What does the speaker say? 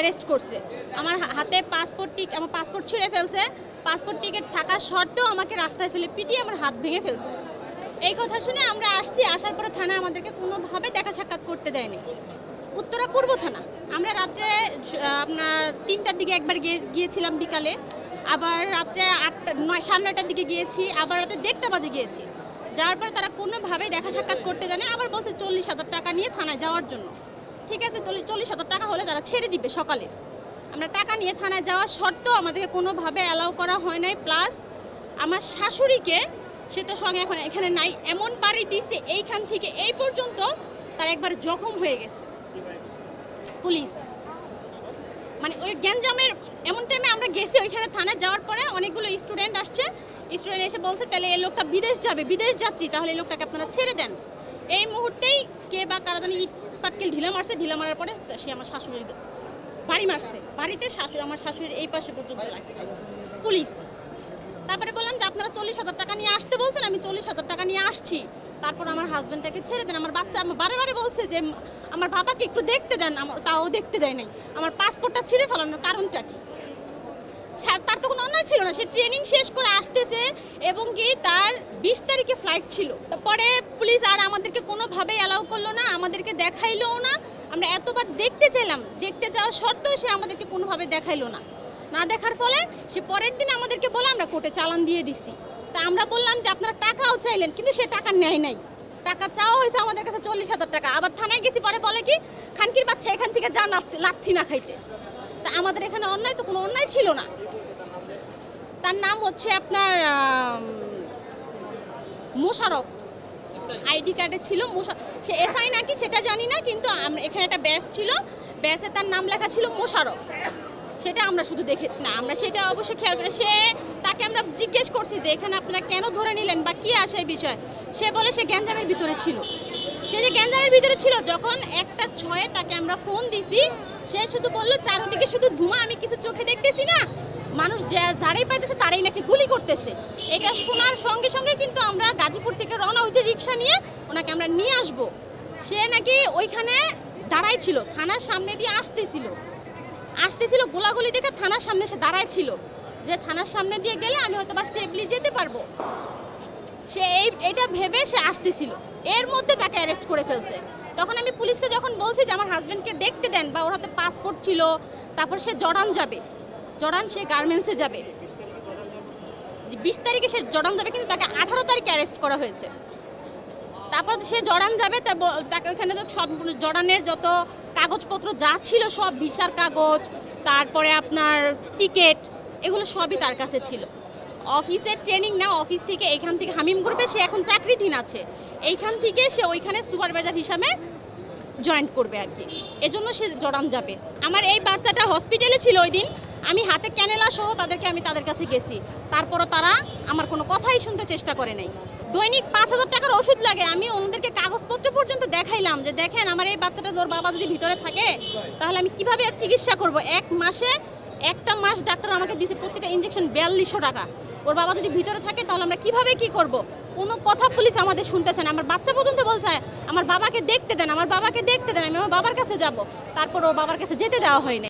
Arrest করছে। আমার হাতে আমার পাসপোর্ট ছিঁড়ে ফেলছে, পাসপোর্ট টিকিট থাকা সত্ত্বেও আমাকে রাস্তায় ফেলে পিটিয়ে আমার হাত ভেঙে ফেলছে। এই কথা শুনে আমরা আসছি, আসার পরে থানা আমাদেরকে কোনোভাবে দেখা সাক্ষাৎ করতে দেয়নি। উত্তরা পূর্ব থানা। আমরা রাত্রে আপনার 3টার দিকে একবার গিয়েছিলাম বিকালে, আবার রাত্রে 9:30টার দিকে গিয়েছি, আবার রাতে 1:30টা বাজে গিয়েছি। যাওয়ার পরে তারা কোনোভাবেই দেখা সাক্ষাৎ করতে দেয়নি। আবার বলছে 40,000 টাকা নিয়ে থানায় যাওয়ার জন্য। ঠিক আছে, 40,000 টাকা হলে তারা ছেড়ে দিবে সকালে। আমরা টাকা নিয়ে থানায় যাওয়া সত্ত্বেও আমাদেরকে কোনোভাবে অ্যালাউ করা হয় নাই। প্লাস আমার শাশুড়িকে, সে তো সঙ্গে এখন এখানে নাই, এমন বাড়ি দিচ্ছে এইখান থেকে এই পর্যন্ত তার একবার জখম হয়ে গেছে পুলিশ। মানে ওই গ্যাঞ্জামের এমন টাইমে আমরা গেছি ওইখানে থানায় যাওয়ার পরে অনেকগুলো স্টুডেন্ট আসছে, স্টুডেন্ট এসে বলছে তাহলে এই লোকটা বিদেশ যাবে, বিদেশ যাত্রী, তাহলে এই লোকটাকে আপনারা ছেড়ে দেন। এই মুহূর্তেই কে বা কারা জানি ইট পাটকেল ঢিলা মারছে, ঢিলা মারার পরে সে আমার শাশুড়ির বাড়ি মারছে, বাড়িতে আমার শাশুড়ির এই পাশে পর্যন্ত লাগছে পুলিশ। তারপরে বললাম যে আপনারা 40,000 টাকা নিয়ে আসতে বলছেন, আমি 40,000 টাকা নিয়ে আসছি, তারপর আমার হাজব্যান্ডটাকে ছেড়ে দেন। আমার বাচ্চা বারে বারে বলছে যে আমার বাবাকে একটু দেখতে দেন, তাও দেখতে দেয় নাই। আমার পাসপোর্টটা ছিঁড়ে ফেলানোর কারণটা কি? তার তো কোনো অন্যায় ছিল না, সে ট্রেনিং শেষ করে আসতেছে এবং কি তার 20 তারিখে ফ্লাইট ছিল। তারপরে পুলিশ আর আমাদেরকে কোনোভাবেই অ্যালাউ করলো না, আমাদেরকে দেখাইলোও না। আমরা এতবার দেখতে চাইলাম, দেখতে যাওয়া সত্ত্বেও সে আমাদেরকে কোনোভাবে দেখাইলো না। না দেখার ফলে সে পরের দিন আমাদেরকে বলে আমরা কোর্টে চালান দিয়ে দিছি। তা আমরা বললাম যে আপনারা টাকাও চাইলেন, কিন্তু সে টাকা নেয় নাই। টাকা চাওয়া হয়েছে আমাদের কাছে 40,000 টাকা। আবার থানায় গেছি, পরে বলে কি খানকির বাচ্চা এখান থেকে যা লাথি না খাইতে। তা আমাদের এখানে অন্যায় তো কোনো অন্যায় ছিল না। তার নাম হচ্ছে আপনার মোশারফ, আইডি কার্ডে ছিল সে এসআই নাকি সেটা জানি না, কিন্তু এখানে একটা ব্যাচ ছিল, ব্যাচে তার নাম লেখা ছিল মোশারফ। সেটা আমরা শুধু দেখেছি না, আমরা সেটা অবশ্যই খেয়াল করে তাকে আমরা জিজ্ঞেস করছি যে এখানে আপনারা কেন ধরে নিলেন বা কী আসে এই বিষয়। সে বলে সে গ্যাঞ্জামের ভিতরে ছিল। সে যে গ্যাঞ্জামের ভিতরে ছিল, যখন 1:06 তাকে আমরা ফোন দিছি, সে শুধু বললো চারদিকে শুধু ধোঁয়া, আমি কিছু চোখে দেখতেছি না, মানুষ যারাই পাইতেছে তারাই নাকি গুলি করতেছে। এটা শোনার সঙ্গে সঙ্গে কিন্তু আমরা গাজীপুর থেকে রওনা হয়েছি রিক্সা নিয়ে, ওনাকে আমরা নিয়ে আসবো। সে নাকি ওইখানে দাঁড়াই ছিল, থানার সামনে দিয়ে আসতেছিল, গোলাগুলি দেখে থানার সামনে সে দাঁড়ায় ছিল যে থানার সামনে দিয়ে গেলে আমি হয়তো বা সেফলি যেতে পারবো। সে এইটা ভেবে সে আসতেছিল, এর মধ্যে তাকে অ্যারেস্ট করে ফেলছে। তখন আমি পুলিশকে যখন বলছি যে আমার হাজব্যান্ডকে দেখতে দেন, বা ওর হাতে পাসপোর্ট ছিল, তারপর সে জর্ডান যাবে, সে গার্মেন্টসে যাবে, 20 তারিখে সে জর্ডান যাবে, কিন্তু তাকে 18 তারিখে অ্যারেস্ট করা হয়েছে। তারপর সে জর্ডান যাবে, তাকে ওইখানে সব জর্ডানের যত কাগজপত্র যা ছিল, সব ভিসার কাগজ, তারপরে আপনার টিকিট, এগুলো সবই তার কাছে ছিল। অফিসের ট্রেনিং না, অফিস থেকে এখান থেকে হামিম গ্রুপে সে এখন চাকরিধীন আছে, এইখান থেকে সে ওইখানে সুপারভাইজার হিসাবে জয়েন করবে আর কি, এজন্য সে জর্ডান যাবে। আমার এই বাচ্চাটা হসপিটালে ছিল ওই দিন, আমি হাতে ক্যানেলা সহ তাদের কাছে গেছি, তারপরও তারা আমার কোনো কথাই শুনতে চেষ্টা করে নাই। দৈনিক 5,000 টাকার ওষুধ লাগে, আমি ওনাদেরকে কাগজপত্র পর্যন্ত দেখাইলাম যে দেখেন আমার এই বাচ্চাটা, ওর বাবা যদি ভিতরে থাকে তাহলে আমি কিভাবে আর চিকিৎসা করব। একটা মাস ডাক্তার আমাকে দিয়েছে প্রত্যেকটা ইঞ্জেকশন 4200 টাকা। ওর বাবা যদি ভিতরে থাকে তাহলে আমরা কিভাবে কি করব? কোনো কথা পুলিশ আমাদের শুনতেছে না। আমার বাচ্চা পর্যন্ত বলছে আমার বাবাকে দেখতে দেন, আমি আমার বাবার কাছে যাব, তারপর ওর বাবার কাছে যেতে দেওয়া হয়নি।